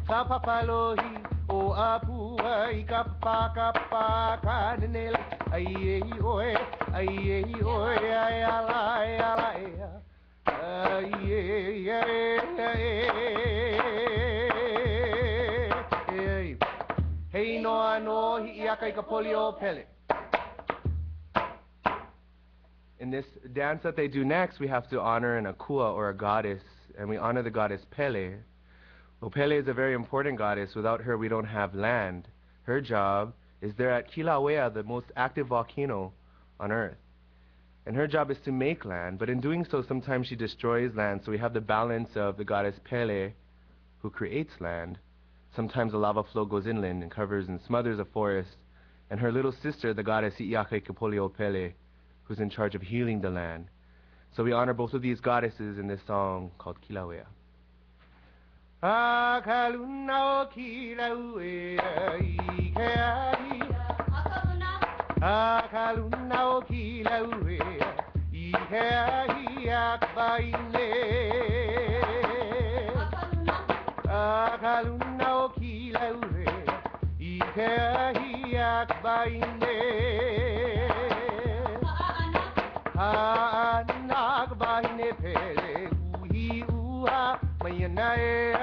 Kapapalohi o apua I kapa kapa kanel ai oe ai oe ai ala ai hey no no hi akai kapolio pele. In this dance that they do next, we have to honor an akua or a goddess, and we honor the goddess Pele. Well, Pele is a very important goddess. Without her, we don't have land. Her job is there at Kilauea, the most active volcano on Earth. And her job is to make land, but in doing so, sometimes she destroys land. So we have the balance of the goddess Pele, who creates land. Sometimes the lava flow goes inland and covers and smothers a forest. And her little sister, the goddess Iake Kapolio Pele, who's in charge of healing the land. So we honor both of these goddesses in this song called Kilauea. Akaluna o Kilauea ikeai. Akaluna o Kilauea ikeai akbaine. Akaluna o Kilauea ikeai akbaine. Anak bahine pele uhi uha mayanae.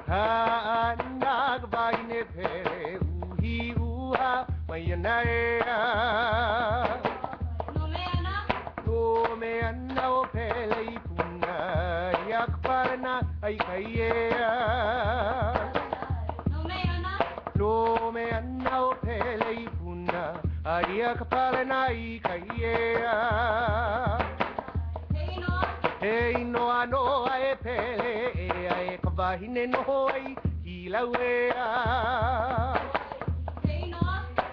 Anak bahine pele uhi uha mayanae. No me ana o pele ipuna yak parna ai kaiea. No me ana o pele ipuna Aria kapale nai kaiea. Hey no ano ae pele e ae kawahine no hoi Kilauea.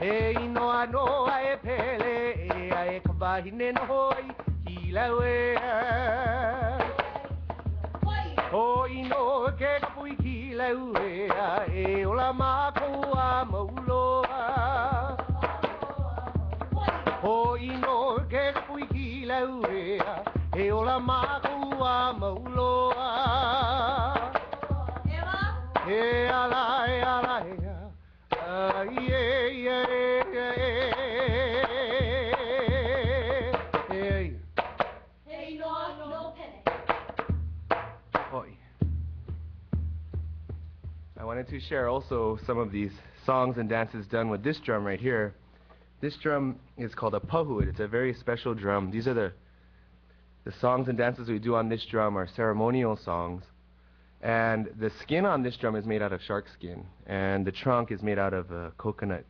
Hey no ano ae pele e ae kawahine no hoi Kilauea. Hoi no ke kapui Kilauea e ola makua mauloa. Hoi no ke kapui Kilauea e ola makua mauloa. E ala e ala e I wanted to share also some of these songs and dances done with this drum right here. This drum is called a pahu. It's a very special drum. These are the songs and dances we do on this drum are ceremonial songs. And the skin on this drum is made out of shark skin, and the trunk is made out of coconut.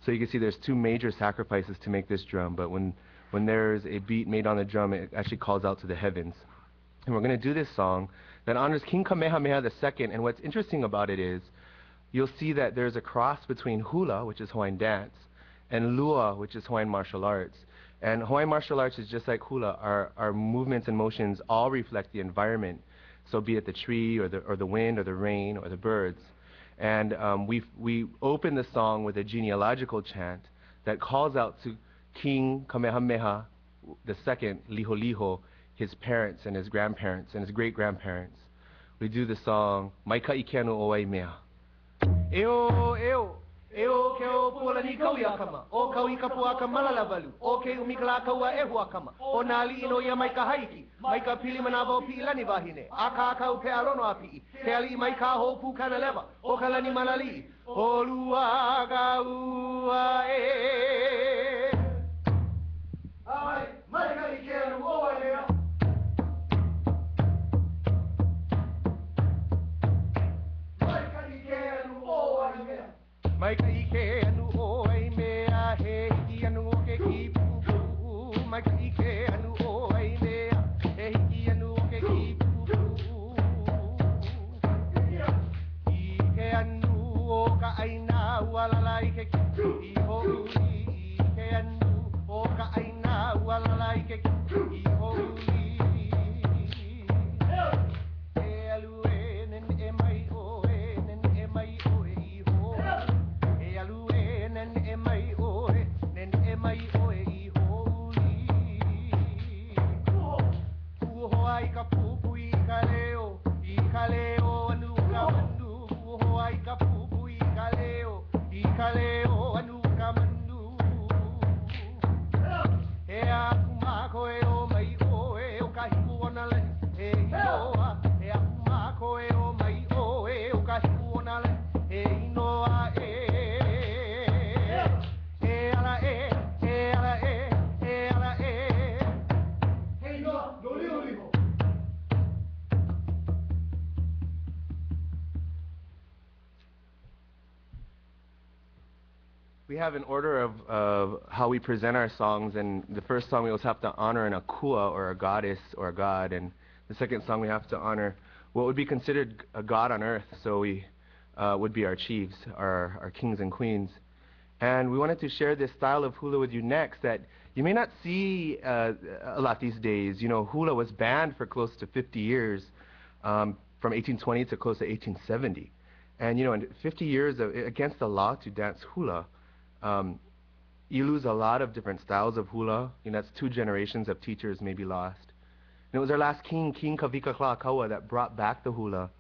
So you can see there's two major sacrifices to make this drum, but when there's a beat made on the drum, it actually calls out to the heavens. And we're going to do this song that honors King Kamehameha II, and what's interesting about it is you'll see that there's a cross between hula, which is Hawaiian dance, and lua, which is Hawaiian martial arts. And Hawaiian martial arts is just like hula. Our movements and motions all reflect the environment. So be it the tree or the wind or the rain or the birds. And we open the song with a genealogical chant that calls out to King Kamehameha II, Liho Liho, his parents and his grandparents and his great-grandparents. We do the song, Maika Ikenu Oai Mea. Eo, eo. Eo ke o pulani kau i akama, o kau I kapu aka malalawalu, o ke umikala kau a ehu akama, o nā li ino ia maika haiki, maika pili manawa o piilani wahine, aka kau pe arono a pii, te ali maika ho pukana lewa, o kalani malali, o lua ka ua e. Ai, maika I ke anu o ai lea. Maika I ke anu o ai lea. Maika ike anu o ai mea he hiki anu o ke ki pupu. Maika ike anu o ai mea he hiki anu o ke ki pupu. Ike anu o ka aina ualala ike ki ho uli. Ike anu o ka aina ualala ike ki ho uli. E alu e nen e mai o e nen e mai o e I ho. We have an order of how we present our songs, and the first song we always have to honor an akua, or a goddess, or a god, and the second song we have to honor what would be considered a god on earth, so we would be our chiefs, our kings and queens. And we wanted to share this style of hula with you next that you may not see a lot these days. You know, hula was banned for close to 50 years, from 1820 to close to 1870. And you know, in 50 years against the law to dance hula, you lose a lot of different styles of hula. You know, that's 2 generations of teachers maybe lost. And it was our last king, King Kavikaklakaua, that brought back the hula.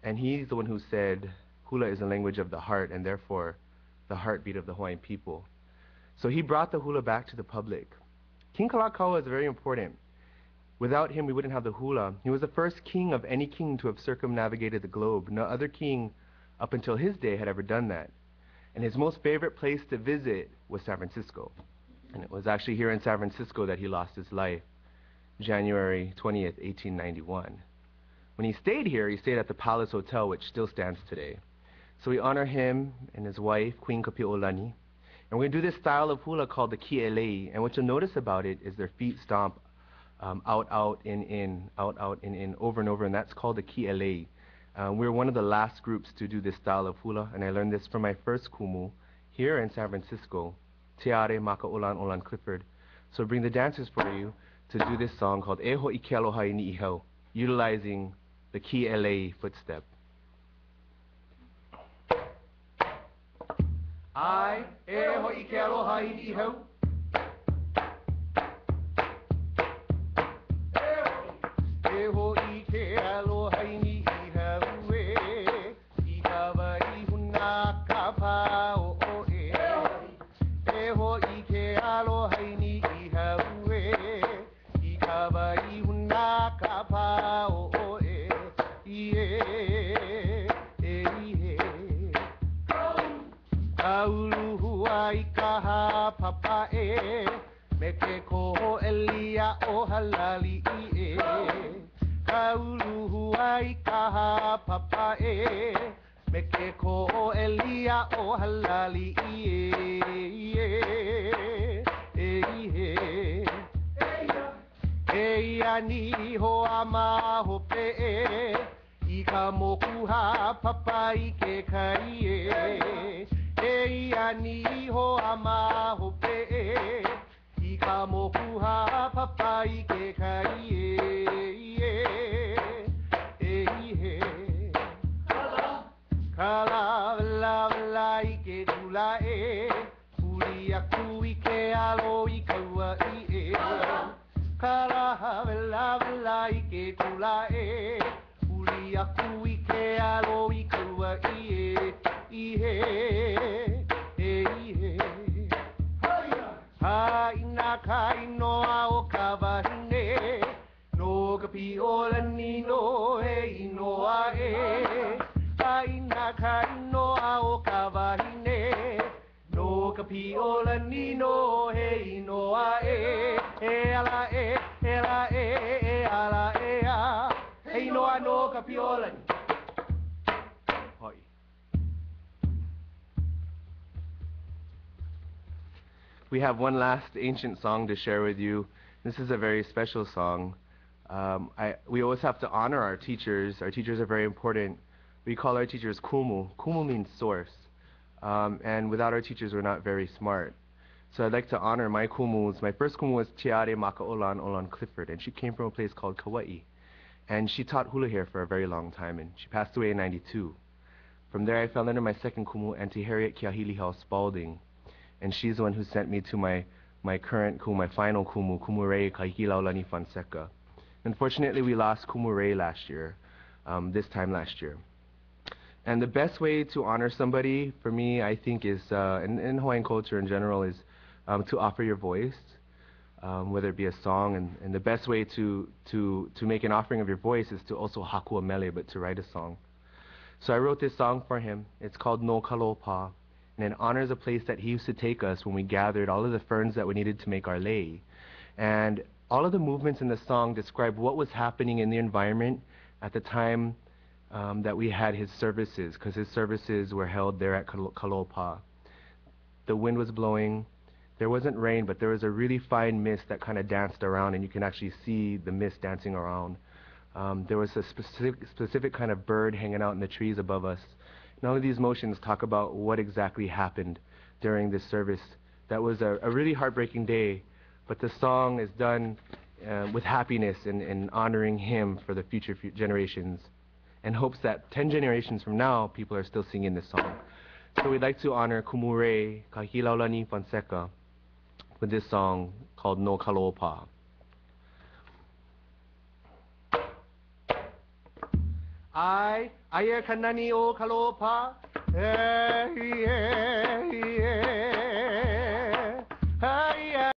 And he's the one who said, hula is a language of the heart, and therefore the heartbeat of the Hawaiian people. So he brought the hula back to the public. King Kalakaua is very important. Without him, we wouldn't have the hula. He was the first king of any king to have circumnavigated the globe. No other king up until his day had ever done that. And his most favorite place to visit was San Francisco. And it was actually here in San Francisco that he lost his life, January 20th, 1891. When he stayed here, he stayed at the Palace Hotel, which still stands today. So we honor him and his wife, Queen Kapi'olani. And we're going to do this style of hula called the ki'elei. And what you'll notice about it is their feet stomp out, out, in, out, out, in, over and over, and that's called the ki'elei. We're one of the last groups to do this style of hula, and I learned this from my first kumu here in San Francisco, Teare Maka'olan Olan Clifford. So bring the dancers for you to do this song called E Ho'i Ke Aloha I Ni'ihau, utilizing the ki'elei footstep. I, E Ho'i Ke Aloha I Ni'ihau. E Ho'i Ke Aloha I Ni'ihau. Meke koho elia o halali e kaulu huai kaha papa e meke koho elia o halali e ani ho ama ho pe I ka moku ha papa I ke kai e ani ho ama ho pe I moku ha papa I ke kai Kala vela vela I ke tula e Uri aku I ke alo I kaua I Kala vela vela I ke tula e Uri aku I ke alo I kaua Haina kai noa o ka wahine No ka pi'olani no hei noa e Haina kai noa o ka wahine No ka pi'olani no hei noa e E ala e, e ala e, e ala e a Hei noa no ka pi'olani We have one last ancient song to share with you. This is a very special song. We always have to honor our teachers. Our teachers are very important. We call our teachers kumu. Kumu means source. And without our teachers, we're not very smart. So I'd like to honor my kumus. My first kumu was Teare Maka'olan Olan Clifford, and she came from a place called Kauai. And she taught hula here for a very long time, and she passed away in '92. From there, I fell under my second kumu, Auntie Harriet Kiahilihau Spalding. And she's the one who sent me to my current kumu, my final kumu, Kumurei Kahikilaulani Fonseca. Unfortunately, we lost Kumurei last year, this time last year. And the best way to honor somebody, for me, I think is, in Hawaiian culture in general, is to offer your voice, whether it be a song. And the best way to make an offering of your voice is to also haku a mele, but to write a song. So I wrote this song for him. It's called No Kalopa. And it honors a place that he used to take us when we gathered all of the ferns that we needed to make our lei. And all of the movements in the song describe what was happening in the environment at the time that we had his services, because his services were held there at Kalopa. The wind was blowing. There wasn't rain, but there was a really fine mist that kind of danced around, and you can actually see the mist dancing around. There was a specific kind of bird hanging out in the trees above us. And all of these motions talk about what exactly happened during this service. That was a really heartbreaking day, but the song is done with happiness and honoring him for the future generations, and hopes that 10 generations from now, people are still singing this song. So we'd like to honor Kumure Kahilaulani Fonseca with this song called No Kalopa. Aye kanani o kalopa,